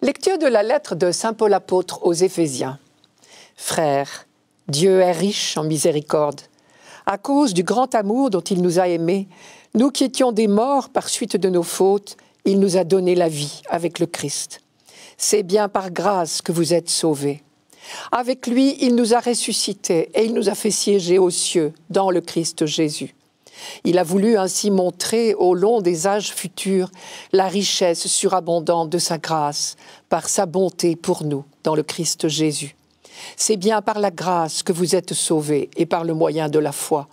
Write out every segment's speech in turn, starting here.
Lecture de la lettre de saint Paul apôtre aux Éphésiens. Frères, Dieu est riche en miséricorde. À cause du grand amour dont il nous a aimés, nous qui étions des morts par suite de nos fautes, il nous a donné la vie avec le Christ. C'est bien par grâce que vous êtes sauvés. Avec lui, il nous a ressuscités et il nous a fait siéger aux cieux dans le Christ Jésus. Il a voulu ainsi montrer au long des âges futurs la richesse surabondante de sa grâce par sa bonté pour nous dans le Christ Jésus. C'est bien par la grâce que vous êtes sauvés et par le moyen de la foi.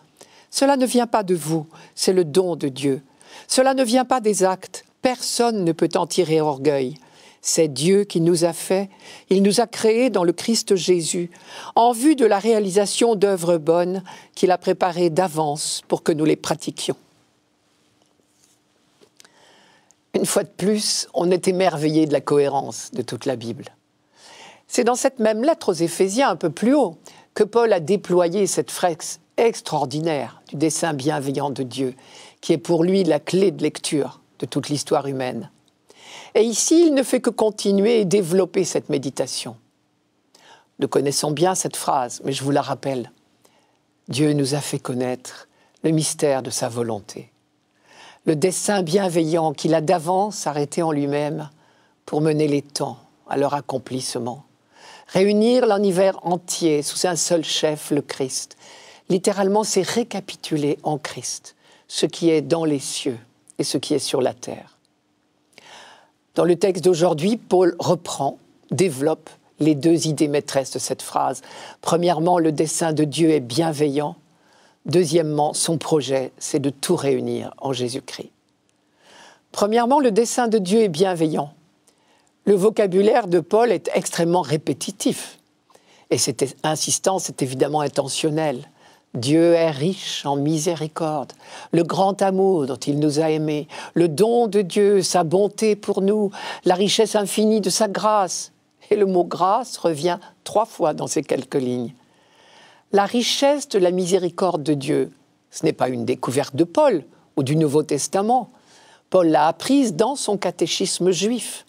Cela ne vient pas de vous, c'est le don de Dieu. Cela ne vient pas des actes, personne ne peut en tirer orgueil. C'est Dieu qui nous a fait, il nous a créés dans le Christ Jésus, en vue de la réalisation d'œuvres bonnes qu'il a préparées d'avance pour que nous les pratiquions. Une fois de plus, on est émerveillé de la cohérence de toute la Bible. C'est dans cette même lettre aux Éphésiens, un peu plus haut, que Paul a déployé cette fresque extraordinaire du dessein bienveillant de Dieu, qui est pour lui la clé de lecture de toute l'histoire humaine. Et ici, il ne fait que continuer et développer cette méditation. Nous connaissons bien cette phrase, mais je vous la rappelle. Dieu nous a fait connaître le mystère de sa volonté, le dessein bienveillant qu'il a d'avance arrêté en lui-même pour mener les temps à leur accomplissement. Réunir l'univers entier sous un seul chef, le Christ. Littéralement, c'est récapituler en Christ ce qui est dans les cieux et ce qui est sur la terre. Dans le texte d'aujourd'hui, Paul reprend, développe les deux idées maîtresses de cette phrase. Premièrement, le dessein de Dieu est bienveillant. Deuxièmement, son projet, c'est de tout réunir en Jésus-Christ. Premièrement, le dessein de Dieu est bienveillant. Le vocabulaire de Paul est extrêmement répétitif. Et cette insistance est évidemment intentionnelle. Dieu est riche en miséricorde, le grand amour dont il nous a aimés, le don de Dieu, sa bonté pour nous, la richesse infinie de sa grâce. Et le mot « grâce » revient 3 fois dans ces quelques lignes. La richesse de la miséricorde de Dieu, ce n'est pas une découverte de Paul ou du Nouveau Testament. Paul l'a apprise dans son catéchisme juif.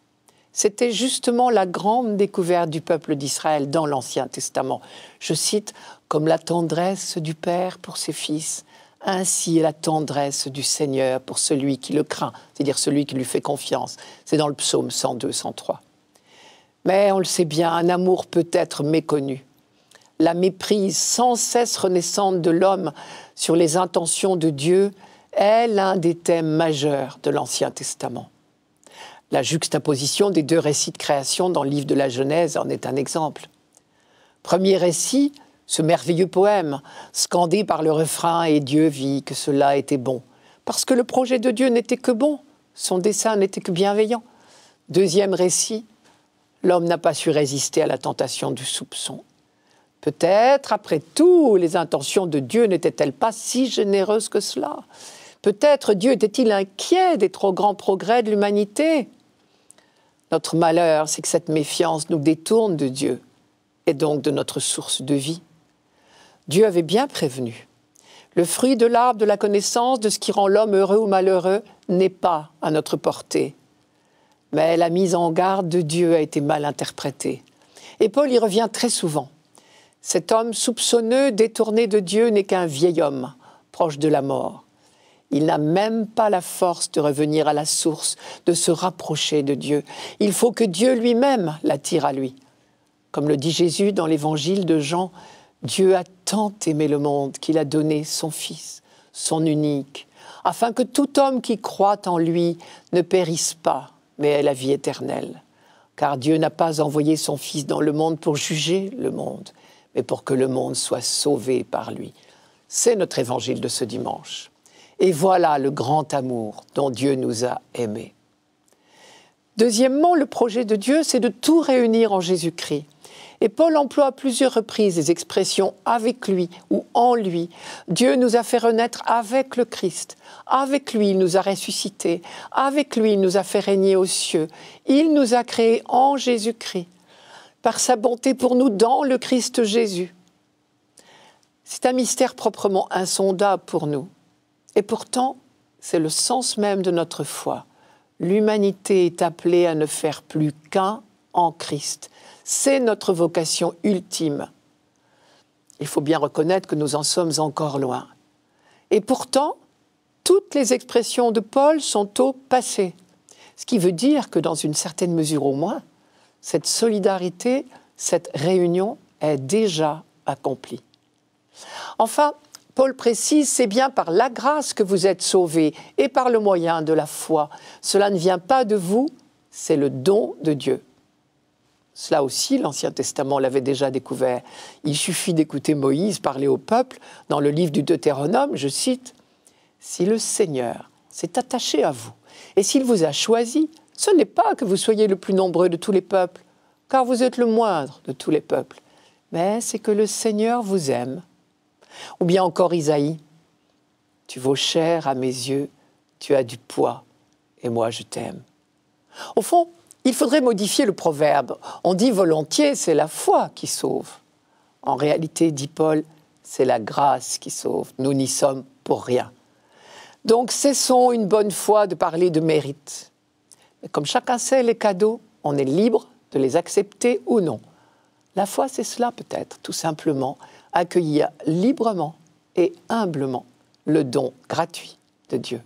C'était justement la grande découverte du peuple d'Israël dans l'Ancien Testament. Je cite, « Comme la tendresse du Père pour ses fils, ainsi est la tendresse du Seigneur pour celui qui le craint, c'est-à-dire celui qui lui fait confiance. » C'est dans le psaume 102, 103. Mais on le sait bien, un amour peut être méconnu. La méprise sans cesse renaissante de l'homme sur les intentions de Dieu est l'un des thèmes majeurs de l'Ancien Testament. La juxtaposition des 2 récits de création dans le livre de la Genèse en est un exemple. Premier récit, ce merveilleux poème, scandé par le refrain « Et Dieu vit que cela était bon », parce que le projet de Dieu n'était que bon, son dessein n'était que bienveillant. Deuxième récit, l'homme n'a pas su résister à la tentation du soupçon. Peut-être, après tout, les intentions de Dieu n'étaient-elles pas si généreuses que cela ? Peut-être Dieu était-il inquiet des trop grands progrès de l'humanité ? Notre malheur, c'est que cette méfiance nous détourne de Dieu et donc de notre source de vie. Dieu avait bien prévenu. Le fruit de l'arbre de la connaissance de ce qui rend l'homme heureux ou malheureux n'est pas à notre portée. Mais la mise en garde de Dieu a été mal interprétée. Et Paul y revient très souvent. Cet homme soupçonneux, détourné de Dieu, n'est qu'un vieil homme, proche de la mort. Il n'a même pas la force de revenir à la source, de se rapprocher de Dieu. Il faut que Dieu lui-même l'attire à lui. Comme le dit Jésus dans l'évangile de Jean, « Dieu a tant aimé le monde qu'il a donné son Fils, son unique, afin que tout homme qui croit en lui ne périsse pas, mais ait la vie éternelle. Car Dieu n'a pas envoyé son Fils dans le monde pour juger le monde, mais pour que le monde soit sauvé par lui. » C'est notre évangile de ce dimanche. Et voilà le grand amour dont Dieu nous a aimés. Deuxièmement, le projet de Dieu, c'est de tout réunir en Jésus-Christ. Et Paul emploie à plusieurs reprises les expressions « avec lui » ou « en lui ». Dieu nous a fait renaître avec le Christ. Avec lui, il nous a ressuscités. Avec lui, il nous a fait régner aux cieux. Il nous a créés en Jésus-Christ, par sa bonté pour nous dans le Christ Jésus. C'est un mystère proprement insondable pour nous. Et pourtant, c'est le sens même de notre foi. L'humanité est appelée à ne faire plus qu'un en Christ. C'est notre vocation ultime. Il faut bien reconnaître que nous en sommes encore loin. Et pourtant, toutes les expressions de Paul sont au passé. Ce qui veut dire que dans une certaine mesure au moins, cette solidarité, cette réunion est déjà accomplie. Enfin, Paul précise, c'est bien par la grâce que vous êtes sauvés et par le moyen de la foi. Cela ne vient pas de vous, c'est le don de Dieu. Cela aussi, l'Ancien Testament l'avait déjà découvert. Il suffit d'écouter Moïse parler au peuple dans le livre du Deutéronome, je cite, « Si le Seigneur s'est attaché à vous et s'il vous a choisi, ce n'est pas que vous soyez le plus nombreux de tous les peuples, car vous êtes le moindre de tous les peuples, mais c'est que le Seigneur vous aime. » Ou bien encore Isaïe, « Tu vaux cher à mes yeux, tu as du poids, et moi je t'aime. » Au fond, il faudrait modifier le proverbe. On dit volontiers, c'est la foi qui sauve. En réalité, dit Paul, c'est la grâce qui sauve. Nous n'y sommes pour rien. Donc cessons une bonne fois de parler de mérite. Mais comme chacun sait les cadeaux, on est libre de les accepter ou non. La foi, c'est cela peut-être, tout simplement, accueillir librement et humblement le don gratuit de Dieu.